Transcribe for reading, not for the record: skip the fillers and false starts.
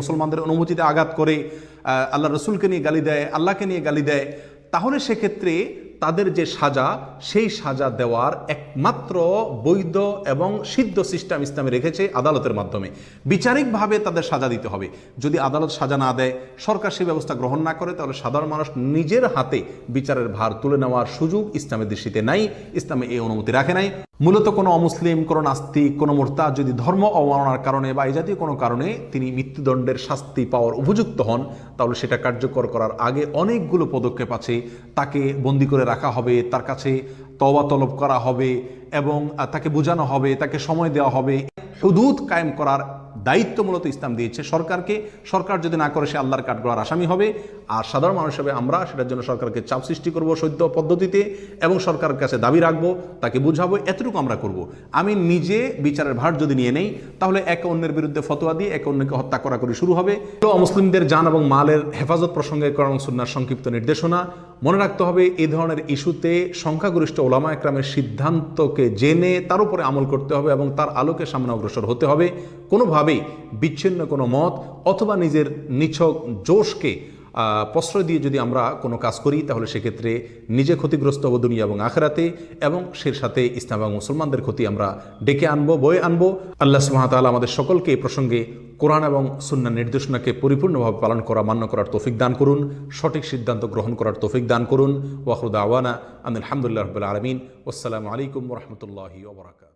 মুসলমানদের অনুমতিতে আঘাত করে, আল্লাহ রসুলকে নিয়ে গালি দেয়, আল্লাহকে নিয়ে গালি দেয়, তাহলে সেক্ষেত্রে তাদের যে সাজা, সেই সাজা দেওয়ার একমাত্র বৈধ এবং সিদ্ধ সিস্টেম ইসলামে রেখেছে আদালতের মাধ্যমে। বিচারিকভাবে তাদের সাজা দিতে হবে। যদি আদালত সাজা না দেয়, সরকার সেই ব্যবস্থা গ্রহণ না করে, তাহলে সাধারণ মানুষ নিজের হাতে বিচারের ভার তুলে নেওয়ার সুযোগ ইসলামের দৃষ্টিতে নাই, ইসলামে এই অনুমতি রাখে নাই। মূলত কোনো অমুসলিম, কোনো নাস্তিক, কোনো মুরতাদ যদি ধর্ম অবমাননার কারণে বা এই জাতীয় কোনো কারণে তিনি মৃত্যুদণ্ডের শাস্তি পাওয়ার উপযুক্ত হন, তাহলে সেটা কার্যকর করার আগে অনেকগুলো পদক্ষেপ আছে। তাকে বন্দি করে রাখা হবে, তার কাছে তওবা তলব করা হবে এবং তাকে বোঝানো হবে, তাকে সময় দেওয়া হবে। হুদুদ কায়েম করার দায়িত্ব মূলত ইসলাম দিয়েছে সরকারকে। সরকার যদি না করে, সে আল্লাহর কাঠগড়ার আসামি হবে। আর সাধারণ মানুষ হিসেবে আমরা সেটার জন্য সরকারকে চাপ সৃষ্টি করব সদ্য পদ্ধতিতে, এবং সরকারের কাছে দাবি রাখবো, তাকে বুঝাবো, এতটুকু আমরা করব। আমি নিজে বিচারের ভার যদি নিয়ে নেই, তাহলে একে অন্যের বিরুদ্ধে ফতোয়া দিয়ে একে অন্যকে হত্যা করাকরি শুরু হবে। মুসলিমদের জান এবং মালের হেফাজত প্রসঙ্গে কোরআন ও সুন্নাহর সংক্ষিপ্ত নির্দেশনা। মনে রাখতে হবে, এই ধরনের ইস্যুতে সংখ্যাগরিষ্ঠ ওলামা একরামের সিদ্ধান্তকে জেনে তার উপরে আমল করতে হবে এবং তার আলোকে সামনে অগ্রসর হতে হবে। কোনোভাবেই বিচ্ছিন্ন কোনো মত অথবা নিজের নিছক জোশকে প্রশ্রয় দিয়ে যদি আমরা কোনো কাজ করি, তাহলে সেক্ষেত্রে নিজে ক্ষতিগ্রস্ত হব দুনিয়া এবং আখিরাতে, এবং সেই সাথে ইসলাম এবং মুসলমানদের ক্ষতি আমরা ডেকে আনবো, বয়ে আনবো। আল্লাহ সুবহানাহু ওয়া তাআলা আমাদের সকলকে এই প্রসঙ্গে কোরআন এবং সুন্নাহর নির্দেশনাকে পরিপূর্ণভাবে পালন করা, মান্য করার তৌফিক দান করুন, সঠিক সিদ্ধান্ত গ্রহণ করার তৌফিক দান করুন। ওয়া আখিরু দাওয়ানা আনিল হামদুলিল্লাহি রাব্বিল আলামিন। আসসালামু আলাইকুম ওয়া রাহমাতুল্লাহি ওয়া বারাকাতুহু।